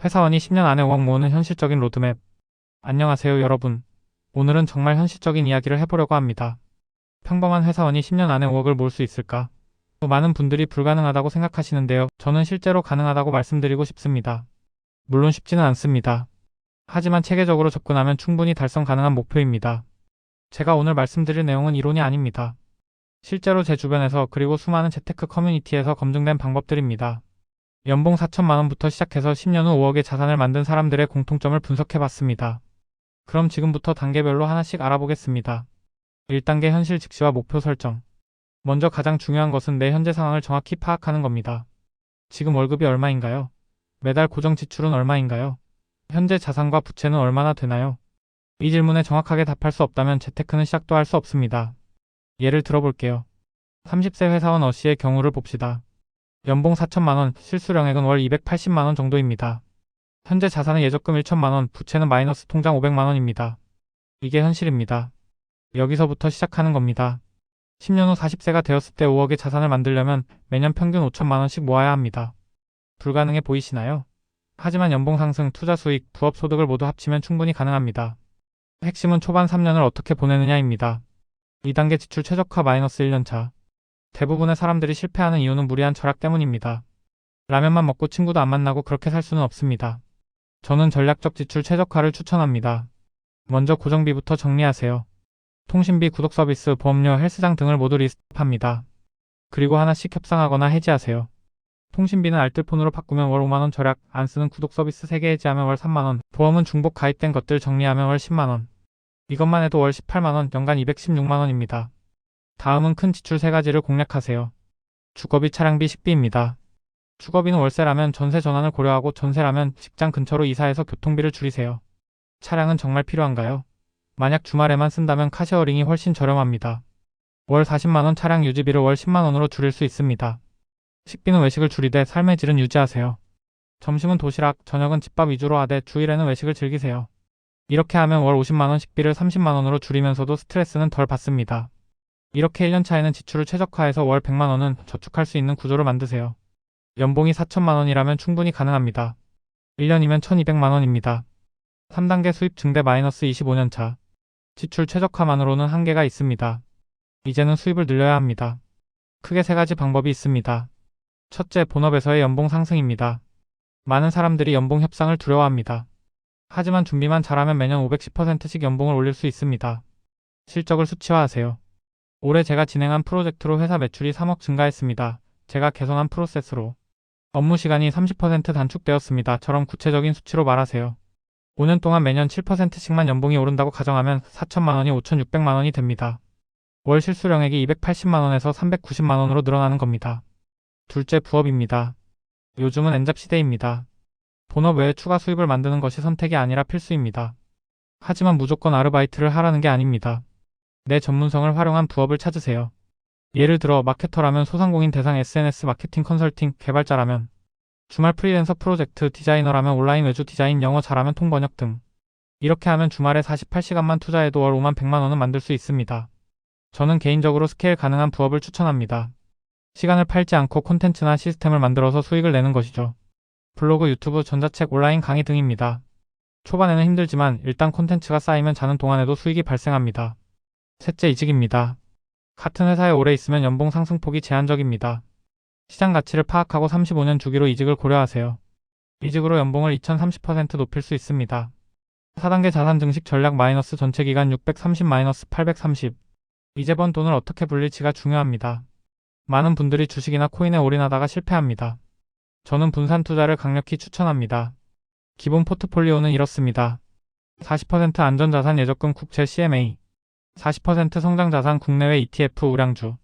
회사원이 10년 안에 5억 모으는 현실적인 로드맵. 안녕하세요, 여러분. 오늘은 정말 현실적인 이야기를 해보려고 합니다. 평범한 회사원이 10년 안에 5억을 모을 수 있을까? 많은 분들이 불가능하다고 생각하시는데요. 저는 실제로 가능하다고 말씀드리고 싶습니다. 물론 쉽지는 않습니다. 하지만 체계적으로 접근하면 충분히 달성 가능한 목표입니다. 제가 오늘 말씀드릴 내용은 이론이 아닙니다. 실제로 제 주변에서 그리고 수많은 재테크 커뮤니티에서 검증된 방법들입니다. 연봉 4천만 원부터 시작해서 10년 후 5억의 자산을 만든 사람들의 공통점을 분석해봤습니다. 그럼 지금부터 단계별로 하나씩 알아보겠습니다. 1단계 현실 직시와 목표 설정. 먼저 가장 중요한 것은 내 현재 상황을 정확히 파악하는 겁니다. 지금 월급이 얼마인가요? 매달 고정 지출은 얼마인가요? 현재 자산과 부채는 얼마나 되나요? 이 질문에 정확하게 답할 수 없다면 재테크는 시작도 할 수 없습니다. 예를 들어볼게요. 30세 회사원 어씨의 경우를 봅시다. 연봉 4천만 원, 실수령액은 월 280만 원 정도입니다. 현재 자산은 예적금 1천만 원, 부채는 마이너스 통장 500만 원입니다. 이게 현실입니다. 여기서부터 시작하는 겁니다. 10년 후 40세가 되었을 때 5억의 자산을 만들려면 매년 평균 5천만 원씩 모아야 합니다. 불가능해 보이시나요? 하지만 연봉 상승, 투자 수익, 부업 소득을 모두 합치면 충분히 가능합니다. 핵심은 초반 3년을 어떻게 보내느냐입니다. 2단계 지출 최적화 마이너스 1년차. 대부분의 사람들이 실패하는 이유는 무리한 절약 때문입니다. 라면만 먹고 친구도 안 만나고 그렇게 살 수는 없습니다. 저는 전략적 지출 최적화를 추천합니다. 먼저 고정비부터 정리하세요. 통신비, 구독 서비스, 보험료, 헬스장 등을 모두 리스트합니다. 그리고 하나씩 협상하거나 해지하세요. 통신비는 알뜰폰으로 바꾸면 월 5만원 절약, 안 쓰는 구독 서비스 3개 해지하면 월 3만원, 보험은 중복 가입된 것들 정리하면 월 10만원. 이것만 해도 월 18만원, 연간 216만원입니다. 다음은 큰 지출 3가지를 공략하세요. 주거비, 차량비, 식비입니다. 주거비는 월세라면 전세 전환을 고려하고 전세라면 직장 근처로 이사해서 교통비를 줄이세요. 차량은 정말 필요한가요? 만약 주말에만 쓴다면 카쉐어링이 훨씬 저렴합니다. 월 40만원 차량 유지비를 월 10만원으로 줄일 수 있습니다. 식비는 외식을 줄이되 삶의 질은 유지하세요. 점심은 도시락, 저녁은 집밥 위주로 하되 주일에는 외식을 즐기세요. 이렇게 하면 월 50만원 식비를 30만원으로 줄이면서도 스트레스는 덜 받습니다. 이렇게 1년차에는 지출을 최적화해서 월 100만원은 저축할 수 있는 구조를 만드세요. 연봉이 4천만원이라면 충분히 가능합니다. 1년이면 1200만원입니다. 3단계 수입 증대 마이너스 25년차. 지출 최적화만으로는 한계가 있습니다. 이제는 수입을 늘려야 합니다. 크게 3가지 방법이 있습니다. 첫째, 본업에서의 연봉 상승입니다. 많은 사람들이 연봉 협상을 두려워합니다. 하지만 준비만 잘하면 매년 510%씩 연봉을 올릴 수 있습니다. 실적을 수치화하세요. 올해 제가 진행한 프로젝트로 회사 매출이 3억 증가했습니다. 제가 개선한 프로세스로 업무 시간이 30% 단축되었습니다. 처럼 구체적인 수치로 말하세요. 5년 동안 매년 7%씩만 연봉이 오른다고 가정하면 4천만원이 5,600만원이 됩니다. 월 실수령액이 280만원에서 390만원으로 늘어나는 겁니다. 둘째, 부업입니다. 요즘은 엔잡 시대입니다. 본업 외에 추가 수입을 만드는 것이 선택이 아니라 필수입니다. 하지만 무조건 아르바이트를 하라는 게 아닙니다. 내 전문성을 활용한 부업을 찾으세요. 예를 들어 마케터라면 소상공인 대상 SNS 마케팅 컨설팅, 개발자라면 주말 프리랜서 프로젝트, 디자이너라면 온라인 외주 디자인, 영어 잘하면 통번역 등. 이렇게 하면 주말에 48시간만 투자해도 월 5만 100만원은 만들 수 있습니다. 저는 개인적으로 스케일 가능한 부업을 추천합니다. 시간을 팔지 않고 콘텐츠나 시스템을 만들어서 수익을 내는 것이죠. 블로그, 유튜브, 전자책, 온라인 강의 등입니다. 초반에는 힘들지만 일단 콘텐츠가 쌓이면 자는 동안에도 수익이 발생합니다. 셋째, 이직입니다. 같은 회사에 오래 있으면 연봉 상승폭이 제한적입니다. 시장 가치를 파악하고 35년 주기로 이직을 고려하세요. 이직으로 연봉을 2030% 높일 수 있습니다. 4단계 자산 증식 전략 마이너스 전체 기간 630-830. 이제 번 돈을 어떻게 불릴지가 중요합니다. 많은 분들이 주식이나 코인에 올인하다가 실패합니다. 저는 분산 투자를 강력히 추천합니다. 기본 포트폴리오는 이렇습니다. 40% 안전자산 예적금 국채 CMA, 40% 성장자산 국내외 ETF 우량주,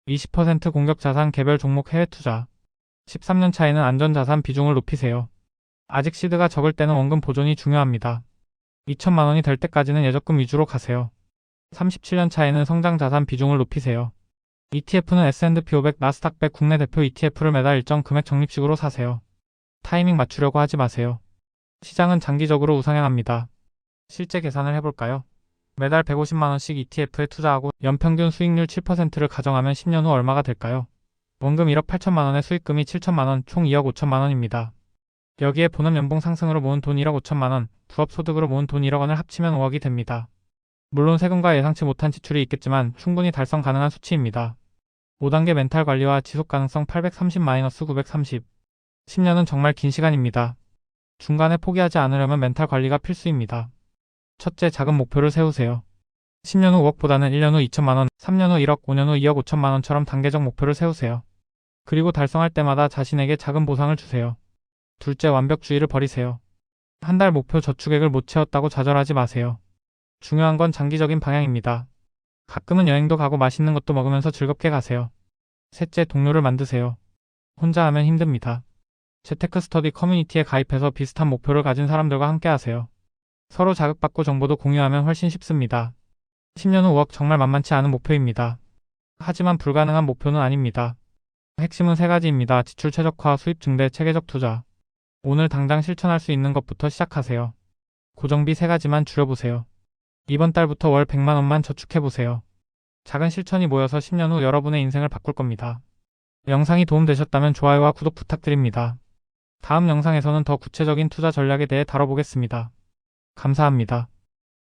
20% 공격자산 개별 종목 해외 투자. 13년 차에는 안전자산 비중을 높이세요. 아직 시드가 적을 때는 원금 보존이 중요합니다. 2천만원이 될 때까지는 예적금 위주로 가세요. 37년 차에는 성장자산 비중을 높이세요. ETF는 S&P 500, 나스닥 100 국내 대표 ETF를 매달 일정 금액 적립식으로 사세요. 타이밍 맞추려고 하지 마세요. 시장은 장기적으로 우상향합니다. 실제 계산을 해볼까요? 매달 150만원씩 ETF에 투자하고 연평균 수익률 7%를 가정하면 10년 후 얼마가 될까요? 원금 1억 8천만원에 수익금이 7천만원, 총 2억 5천만원입니다. 여기에 본업 연봉 상승으로 모은 돈 1억 5천만 원, 부업 소득으로 모은 돈 1억 원을 합치면 5억이 됩니다. 물론 세금과 예상치 못한 지출이 있겠지만 충분히 달성 가능한 수치입니다. 5단계 멘탈 관리와 지속 가능성 830-930. 10년은 정말 긴 시간입니다. 중간에 포기하지 않으려면 멘탈 관리가 필수입니다. 첫째, 작은 목표를 세우세요. 10년 후 5억보다는 1년 후 2천만 원, 3년 후 1억, 5년 후 2억 5천만 원처럼 단계적 목표를 세우세요. 그리고 달성할 때마다 자신에게 작은 보상을 주세요. 둘째, 완벽주의를 버리세요. 한 달 목표 저축액을 못 채웠다고 좌절하지 마세요. 중요한 건 장기적인 방향입니다. 가끔은 여행도 가고 맛있는 것도 먹으면서 즐겁게 가세요. 셋째, 동료를 만드세요. 혼자 하면 힘듭니다. 재테크 스터디 커뮤니티에 가입해서 비슷한 목표를 가진 사람들과 함께 하세요. 서로 자극받고 정보도 공유하면 훨씬 쉽습니다. 10년 후 5억 정말 만만치 않은 목표입니다. 하지만 불가능한 목표는 아닙니다. 핵심은 세 가지입니다. 지출 최적화, 수입 증대, 체계적 투자. 오늘 당장 실천할 수 있는 것부터 시작하세요. 고정비 3가지만 줄여보세요. 이번 달부터 월 100만 원만 저축해보세요. 작은 실천이 모여서 10년 후 여러분의 인생을 바꿀 겁니다. 영상이 도움되셨다면 좋아요와 구독 부탁드립니다. 다음 영상에서는 더 구체적인 투자 전략에 대해 다뤄보겠습니다. 감사합니다.